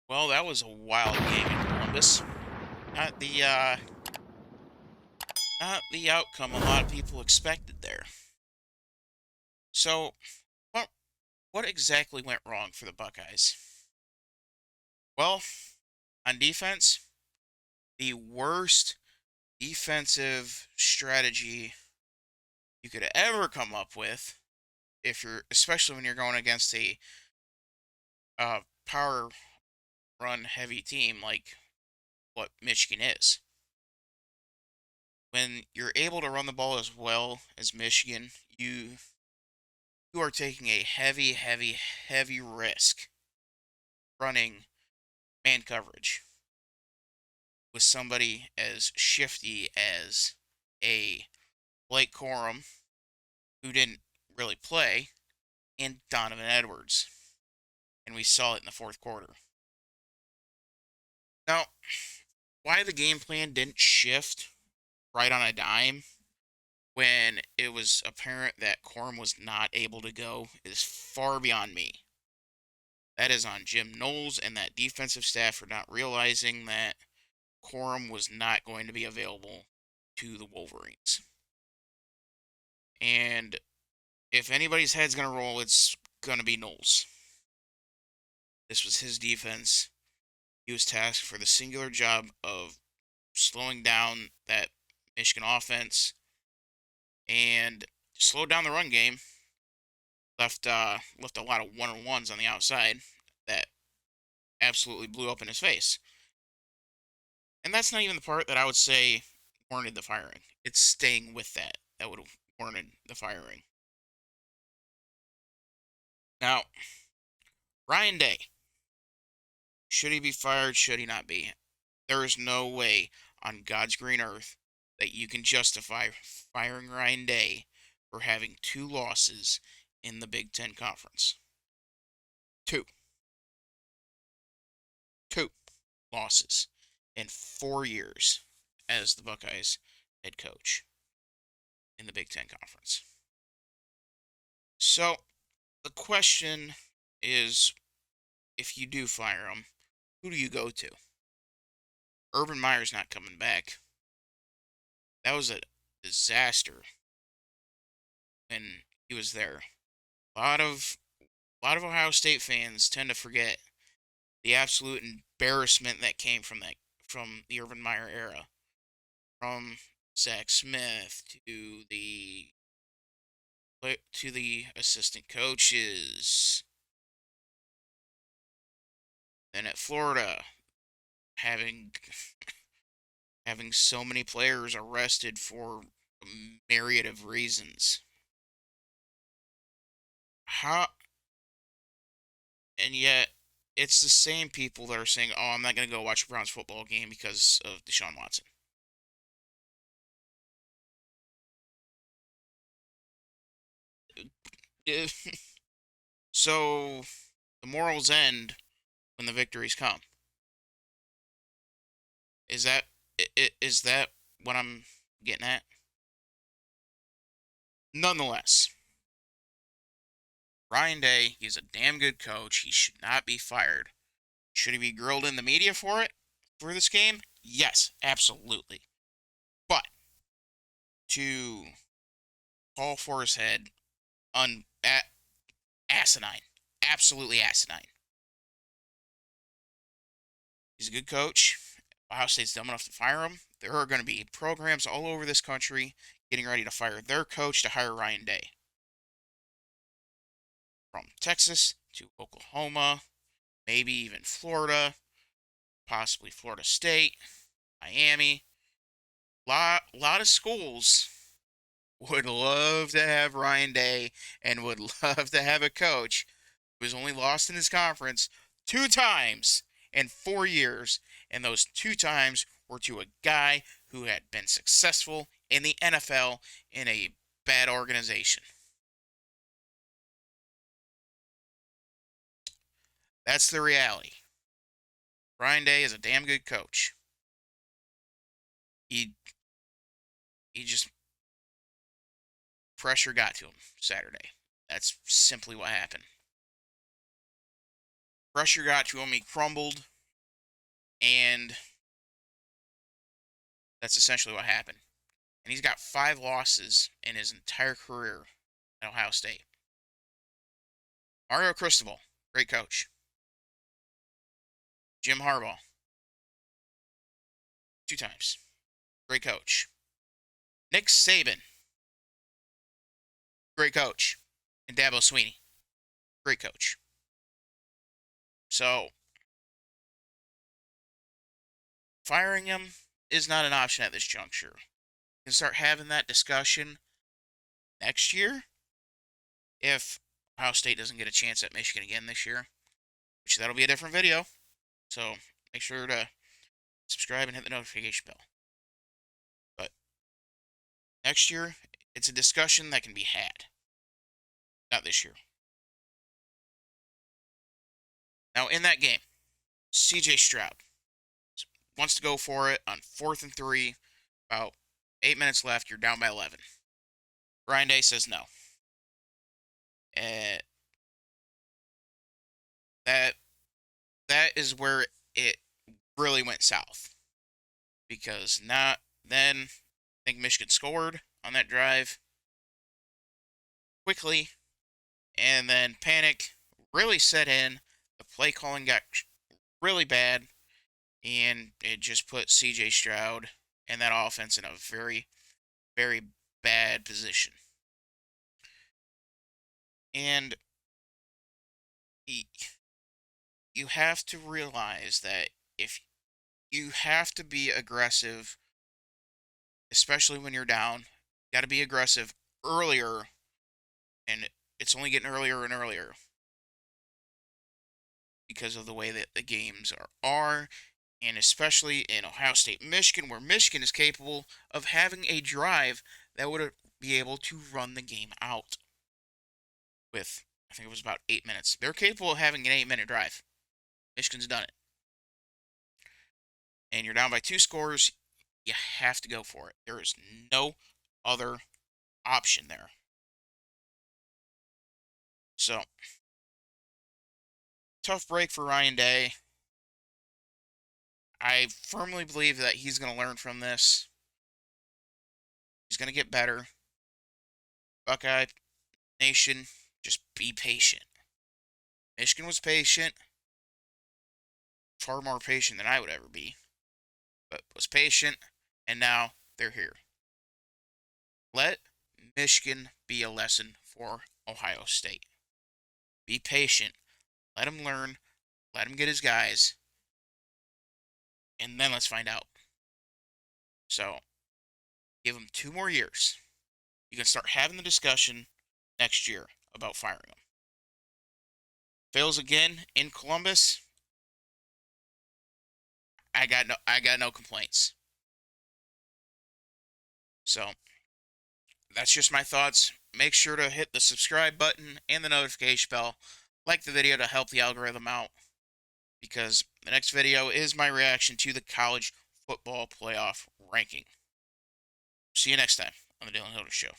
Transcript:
Well, that was a wild game in Columbus. Not the uh, not the outcome a lot of people expected there. So, what what exactly went wrong for the Buckeyes? Well, on defense, the worst defensive strategy you could ever come up with, if you're especially when you're going against a power run heavy team like what Michigan is. When you're able to run the ball as well as Michigan, you are taking a heavy, heavy, heavy risk running man coverage with somebody as shifty as a Blake Corum, who didn't really play, and Donovan Edwards. And we saw it in the fourth quarter. Now, why the game plan didn't shift right on a dime when it was apparent that Corum was not able to go is far beyond me. That is on Jim Knowles and that defensive staff for not realizing that Corum was not going to be available to the Wolverines. And if anybody's head's going to roll, it's going to be Knowles. This was his defense. He was tasked for the singular job of slowing down that Michigan offense and slowed down the run game. Left a lot of one-on-ones on the outside that absolutely blew up in his face. And that's not even the part that I would say warranted the firing. It's staying with that would have warranted the firing. Now, Ryan Day, should he be fired? Should he not be? There is no way on God's green earth that you can justify firing Ryan Day for having two losses in the Big Ten Conference. Two. Two losses in 4 years as the Buckeyes head coach in the Big Ten Conference. So the question is, if you do fire him, who do you go to? Urban Meyer's not coming back. That was a disaster when he was there. A lot of Ohio State fans tend to forget the absolute embarrassment that came from the Urban Meyer era, from Zach Smith to the assistant coaches, then at Florida having having so many players arrested for a myriad of reasons. How and yet it's the same people that are saying, "Oh, I'm not going to go watch a Browns football game because of Deshaun Watson." So the morals end when the victories come. Is that is that what I'm getting at? Nonetheless, Ryan Day, he's a damn good coach. He should not be fired. Should he be grilled in the media for this game? Yes, absolutely. But to call for his head, asinine, absolutely asinine. He's a good coach. Ohio State's dumb enough to fire him. There are going to be programs all over this country getting ready to fire their coach to hire Ryan Day. From Texas to Oklahoma, maybe even Florida, possibly Florida State, Miami. Lot of schools would love to have Ryan Day and would love to have a coach who has only lost in his conference two times in 4 years, and those two times were to a guy who had been successful in the NFL in a bad organization. That's the reality. Ryan Day is a damn good coach. He he just pressure got to him Saturday. That's simply what happened. Pressure got to him. He crumbled. And that's essentially what happened. And he's got 5 losses in his entire career at Ohio State. Mario Cristobal, great coach. Jim Harbaugh, 2 times, great coach. Nick Saban, great coach. And Dabo Swinney, great coach. So, firing him is not an option at this juncture. You can start having that discussion next year if Ohio State doesn't get a chance at Michigan again this year, which that'll be a different video. So make sure to subscribe and hit the notification bell. But next year, it's a discussion that can be had. Not this year. Now, in that game, CJ Stroud wants to go for it on 4th and 3. About 8 minutes left. You're down by 11. Ryan Day says no. Uh, that is where it really went south. Because not then, I think Michigan scored on that drive quickly, and then panic really set in. The play calling got really bad, and it just put CJ Stroud and that offense in a very, very bad position. And you have to realize that if you have to be aggressive, especially when you're down, you got to be aggressive earlier, and it's only getting earlier and earlier because of the way that the games are, and especially in Ohio State, Michigan, where Michigan is capable of having a drive that would be able to run the game out with, I think it was about 8 minutes. They're capable of having an 8-minute drive. Michigan's done it. And you're down by 2 scores, you have to go for it. There is no other option there. So, tough break for Ryan Day. I firmly believe that he's going to learn from this. He's going to get better. Buckeye Nation, just be patient. Michigan was patient. Far more patient than I would ever be. But was patient, and now they're here. Let Michigan be a lesson for Ohio State. Be patient. Let him learn. Let him get his guys. And then let's find out. So, give him 2 more years. You can start having the discussion next year about firing him. Fails again in Columbus. I got no complaints. So, that's just my thoughts. Make sure to hit the subscribe button and the notification bell. Like the video to help the algorithm out. Because the next video is my reaction to the college football playoff ranking. See you next time on the Dylan Hilder Show.